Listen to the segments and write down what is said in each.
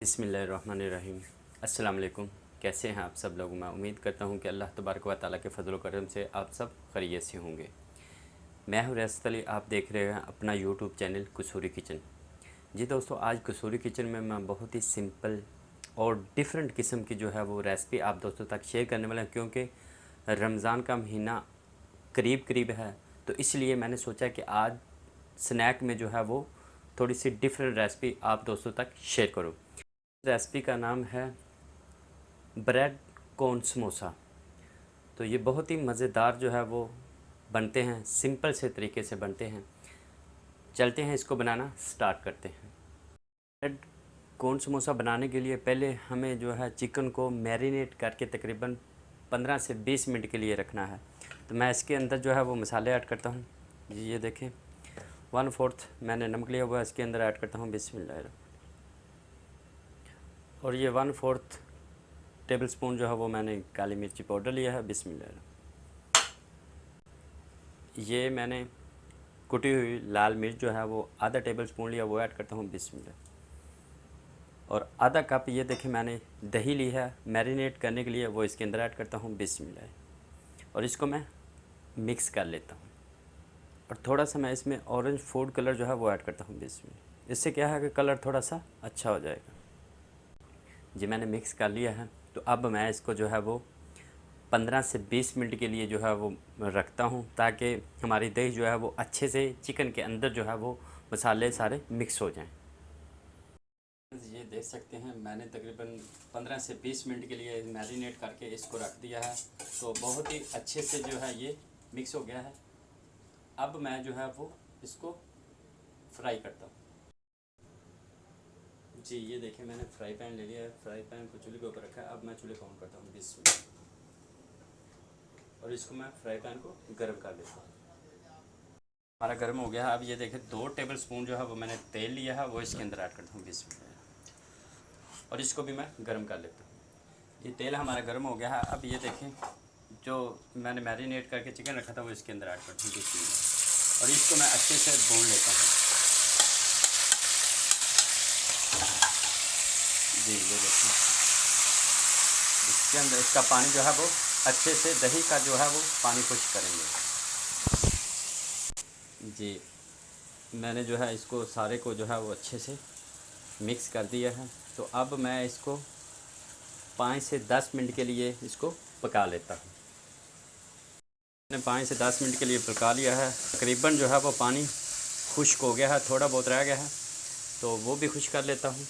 बिस्मिल्लाहिर्रहमानिर्रहीम। अस्सलाम वालेकुम। कैसे हैं आप सब लोग। मैं उम्मीद करता हूं कि अल्लाह तबारक व तआला के फजल व करम से आप सब खैरियत से होंगे। मैं हूं रियासत अली, आप देख रहे हैं अपना यूट्यूब चैनल कसूरी किचन। जी दोस्तों, आज कसूरी किचन में मैं बहुत ही सिंपल और डिफरेंट किस्म की जो है वो रेसिपी आप दोस्तों तक शेयर करने वाला हूँ, क्योंकि रमज़ान का महीना करीब करीब है, तो इसलिए मैंने सोचा कि आज स्नैक में जो है वो थोड़ी सी डिफरेंट रेसिपी आप दोस्तों तक शेयर करूँ। रेसिपी का नाम है ब्रेड कॉर्न समोसा। तो ये बहुत ही मज़ेदार जो है वो बनते हैं, सिंपल से तरीके से बनते हैं। चलते हैं, इसको बनाना स्टार्ट करते हैं। ब्रेड कॉर्न समोसा बनाने के लिए पहले हमें जो है चिकन को मैरिनेट करके तकरीबन 15 से 20 मिनट के लिए रखना है। तो मैं इसके अंदर जो है वो मसाले ऐड करता हूँ। जी ये देखें, 1/4 मैंने नमक लिया हुआ है, इसके अंदर ऐड करता हूँ बिस्मिल्लाह। और ये 1/4 टेबल स्पून जो है वो मैंने काली मिर्ची पाउडर लिया है बिस्मिल्लाह। ये मैंने कुटी हुई लाल मिर्च जो है वो आधा टेबल स्पून लिया, वो ऐड करता हूँ बिस्मिल्लाह। और आधा कप ये देखें मैंने दही ली है मैरिनेट करने के लिए, वो इसके अंदर ऐड करता हूँ बिस्मिल्लाह। और इसको मैं मिक्स कर लेता हूँ। और थोड़ा सा मैं इसमें ऑरेंज फूड कलर जो है वो ऐड करता हूँ बिस्मिल्लाह। इससे क्या है कि कलर थोड़ा सा अच्छा हो जाएगा। जी मैंने मिक्स कर लिया है। तो अब मैं इसको जो है वो 15 से 20 मिनट के लिए जो है वो रखता हूँ, ताकि हमारी दही जो है वो अच्छे से चिकन के अंदर जो है वो मसाले सारे मिक्स हो जाएं। ये देख सकते हैं मैंने तकरीबन 15 से 20 मिनट के लिए मैरिनेट करके इसको रख दिया है। तो बहुत ही अच्छे से जो है ये मिक्स हो गया है। अब मैं जो है वो इसको फ्राई करता हूँ। जी ये देखिए मैंने फ्राई पैन ले लिया है, फ्राई पैन को चूल्हे के ऊपर रखा है। अब मैं चूल्हे को ऑन करता हूँ बिस्मिल्लाह। और इसको मैं फ्राई पैन को गर्म कर लेता हूँ। हमारा गर्म हो गया है। अब ये देखिए 2 टेबल स्पून जो है वो मैंने तेल लिया है, वो इसके अंदर ऐड करता हूँ बिस्मिल्लाह। और इसको भी मैं गर्म कर लेता हूँ। ये तेल हमारा गर्म हो गया है। अब ये देखें जो मैंने मैरिनेट करके चिकन रखा था वो इसके अंदर ऐड करता हूँ बिस्मिल्लाह। और इसको मैं अच्छे से भून लेता हूँ। जी ये देखें इसके अंदर इसका पानी जो है वो अच्छे से दही का जो है वो पानी खुश करेंगे। जी मैंने जो है इसको सारे को जो है वो अच्छे से मिक्स कर दिया है। तो अब मैं इसको 5 से 10 मिनट के लिए इसको पका लेता हूँ। मैंने 5 से 10 मिनट के लिए पका लिया है। तकरीबन जो है वो पानी खुश्क हो गया है, थोड़ा बहुत रह गया है तो वो भी खुश कर लेता हूँ।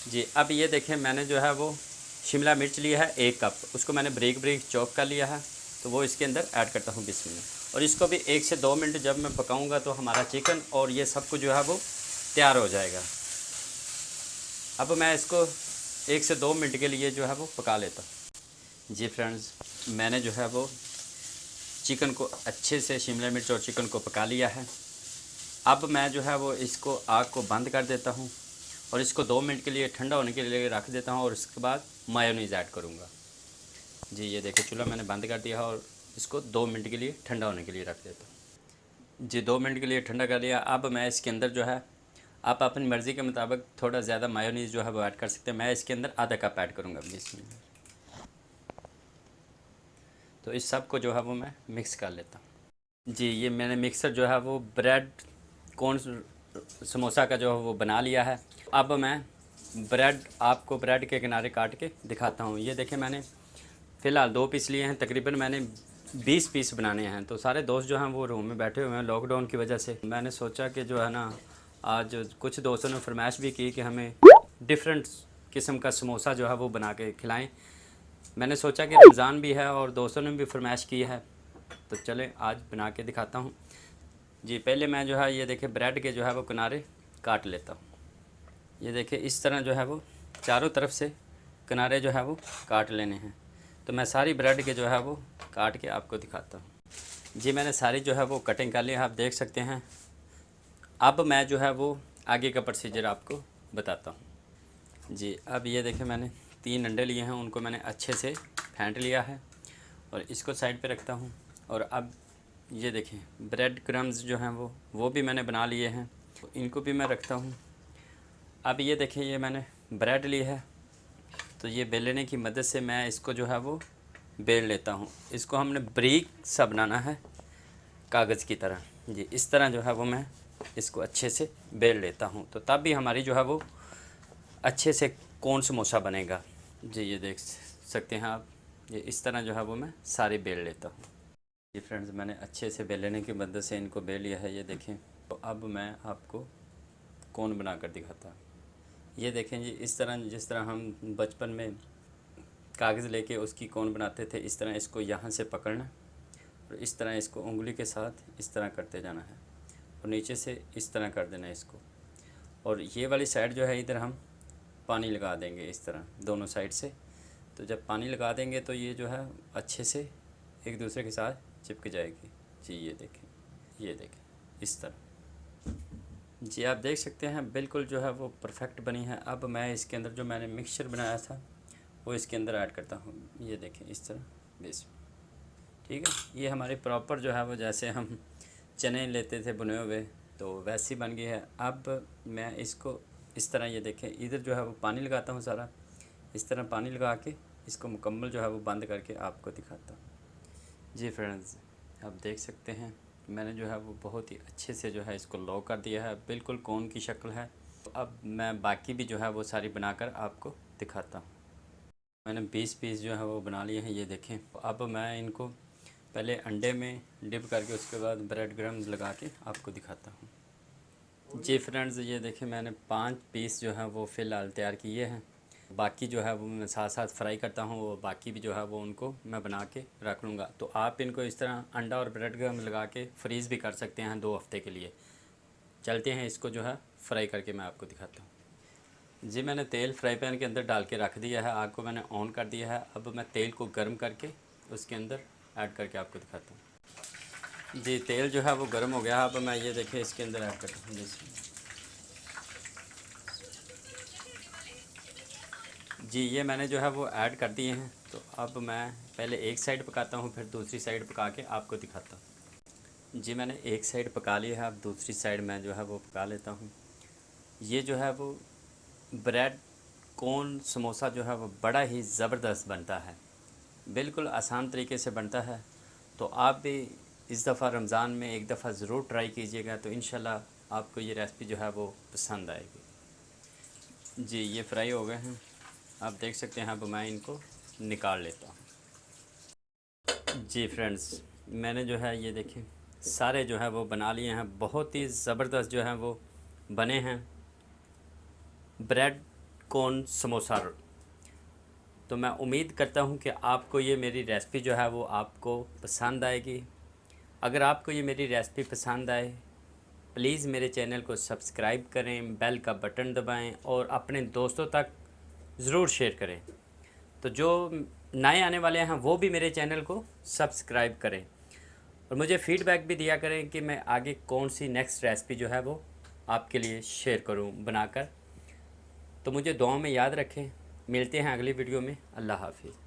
जी अब ये देखें मैंने जो है वो शिमला मिर्च लिया है 1 कप, उसको मैंने ब्रीक ब्रीक चॉप कर लिया है। तो वो इसके अंदर ऐड करता हूँ बिस्मिल्लाह। और इसको भी 1 से 2 मिनट जब मैं पकाऊंगा तो हमारा चिकन और ये सब कुछ जो है वो तैयार हो जाएगा। अब मैं इसको 1 से 2 मिनट के लिए जो है वो पका लेता हूँ। जी फ्रेंड्स, मैंने जो है वो चिकन को अच्छे से शिमला मिर्च और चिकन को पका लिया है। अब मैं जो है वो इसको आग को बंद कर देता हूँ और इसको 2 मिनट के लिए ठंडा होने के लिए रख देता हूँ। और उसके बाद मायोनीज़ ऐड करूँगा। जी ये देखिए चूल्हा मैंने बंद कर दिया और इसको 2 मिनट के लिए ठंडा होने के लिए रख देता हूँ। जी 2 मिनट के लिए ठंडा कर लिया। अब मैं इसके अंदर जो है आप अपनी मर्ज़ी के मुताबिक थोड़ा ज़्यादा मायोनीज़ जो है वो ऐड कर सकते हैं। मैं इसके अंदर आधा कप ऐड करूँगा इसमें। तो इस सब को जो है वो मैं मिक्स कर लेता हूँ। जी ये मैंने मिक्सर जो है वो ब्रेड कॉर्न समोसा का जो है वो बना लिया है। अब मैं आपको ब्रेड के किनारे काट के दिखाता हूँ। ये देखें मैंने फ़िलहाल 2 पीस लिए हैं, तकरीबन मैंने 20 पीस बनाने हैं। तो सारे दोस्त जो हैं वो रूम में बैठे हुए हैं लॉकडाउन की वजह से। मैंने सोचा कि जो है ना आज कुछ दोस्तों ने फरमाइश भी की कि हमें डिफरेंट किस्म का समोसा जो है वो बना के खिलाएँ। मैंने सोचा कि रमज़ान भी है और दोस्तों ने भी फरमाइश की है, तो चलें आज बना के दिखाता हूँ। जी पहले मैं जो है ये देखें ब्रेड के जो है वो किनारे काट लेता हूँ। ये देखिए इस तरह जो है वो चारों तरफ से किनारे जो है वो काट लेने हैं। तो मैं सारी ब्रेड के जो है वो काट के आपको दिखाता हूँ। जी मैंने सारी जो है वो कटिंग कर ली है, आप देख सकते हैं। अब मैं जो है वो आगे का प्रोसीजर आपको बताता हूँ। जी अब ये देखें मैंने 3 अंडे लिए हैं, उनको मैंने अच्छे से फेंट लिया है और इसको साइड पे रखता हूँ। और अब ये देखें ब्रेड क्रम्स जो हैं वो भी मैंने बना लिए हैं, तो इनको भी मैं रखता हूँ। अब ये देखें ये मैंने ब्रेड ली है, तो ये बेलने की मदद से मैं इसको जो है वो बेल लेता हूँ। इसको हमने ब्रीक सा बनाना है कागज़ की तरह जी। इस तरह जो है वो मैं इसको अच्छे से बेल लेता हूँ, तो तब भी हमारी जो है वो अच्छे से कोन समोसा बनेगा जी। ये देख सकते हैं आप, ये इस तरह जो है वो मैं सारे बेल लेता हूँ जी। फ्रेंड्स, मैंने अच्छे से बेलने की मदद से इनको बेल लिया है, ये देखें। तो अब मैं आपको कोन बना कर दिखाता हूँ। ये देखें जी, इस तरह जिस तरह हम बचपन में कागज़ लेके उसकी कोन बनाते थे, इस तरह इसको यहाँ से पकड़ना और इस तरह इसको उंगली के साथ इस तरह करते जाना है और नीचे से इस तरह कर देना है इसको। और ये वाली साइड जो है इधर हम पानी लगा देंगे इस तरह दोनों साइड से। तो जब पानी लगा देंगे तो ये जो है अच्छे से एक दूसरे के साथ चिपक जाएगी जी। ये देखें इस तरह जी। आप देख सकते हैं बिल्कुल जो है वो परफेक्ट बनी है। अब मैं इसके अंदर जो मैंने मिक्सचर बनाया था वो इसके अंदर ऐड करता हूँ। ये देखें इस तरह बेस, ठीक है। ये हमारी प्रॉपर जो है वो जैसे हम चने लेते थे बुने हुए, तो वैसी बन गई है। अब मैं इसको इस तरह, ये देखें, इधर जो है वो पानी लगाता हूँ सारा, इस तरह पानी लगा के इसको मुकम्मल जो है वो बंद करके आपको दिखाता हूँ जी। फ्रेंड्स, आप देख सकते हैं मैंने जो है वो बहुत ही अच्छे से जो है इसको लॉक कर दिया है, बिल्कुल कोन की शक्ल है। तो अब मैं बाकी भी जो है वो सारी बनाकर आपको दिखाता हूँ। मैंने 20 पीस जो है वो बना लिए हैं, ये देखें। अब मैं इनको पहले अंडे में डिप करके उसके बाद ब्रेड क्रम्स लगा के आपको दिखाता हूँ जी। फ्रेंड्स, ये देखें मैंने 5 पीस जो है वो फ़िलहाल तैयार किए हैं। बाकी जो है वो मैं साथ साथ फ्राई करता हूँ, वो बाकी भी जो है वो उनको मैं बना के रख लूँगा। तो आप इनको इस तरह अंडा और ब्रेड क्रम्स लगा के फ्रीज़ भी कर सकते हैं 2 हफ्ते के लिए। चलते हैं इसको जो है फ्राई करके मैं आपको दिखाता हूँ जी। मैंने तेल फ्राई पैन के अंदर डाल के रख दिया है, आग को मैंने ऑन कर दिया है। अब मैं तेल को गर्म करके उसके अंदर ऐड करके आपको दिखाता हूँ जी। तेल जो है वो गर्म हो गया। अब मैं ये देखें इसके अंदर ऐड करता हूँ जी। ये मैंने जो है वो ऐड कर दिए हैं। तो अब मैं पहले एक साइड पकाता हूँ, फिर दूसरी साइड पका के आपको दिखाता हूँ जी। मैंने एक साइड पका ली है, अब दूसरी साइड मैं जो है वो पका लेता हूँ। ये जो है वो ब्रेड कोन समोसा जो है वो बड़ा ही ज़बरदस्त बनता है, बिल्कुल आसान तरीके से बनता है। तो आप भी इस दफ़ा रमज़ान में एक दफ़ा ज़रूर ट्राई कीजिएगा, तो इंशाल्लाह आपको ये रेसिपी जो है वो पसंद आएगी जी। ये फ्राई हो गए हैं, आप देख सकते हैं। अब मैं इनको निकाल लेता हूँ जी। फ्रेंड्स, मैंने जो है ये देखें सारे जो है वो बना लिए हैं, बहुत ही ज़बरदस्त जो है वो बने हैं ब्रेड कोन समोसा। तो मैं उम्मीद करता हूँ कि आपको ये मेरी रेसिपी जो है वो आपको पसंद आएगी। अगर आपको ये मेरी रेसिपी पसंद आए, प्लीज़ मेरे चैनल को सब्सक्राइब करें, बेल का बटन दबाएं और अपने दोस्तों तक ज़रूर शेयर करें। तो जो नए आने वाले हैं वो भी मेरे चैनल को सब्सक्राइब करें और मुझे फ़ीडबैक भी दिया करें कि मैं आगे कौन सी नेक्स्ट रेसिपी जो है वो आपके लिए शेयर करूं बनाकर। तो मुझे दुआ में याद रखें। मिलते हैं अगली वीडियो में। अल्लाह हाफ़िज़।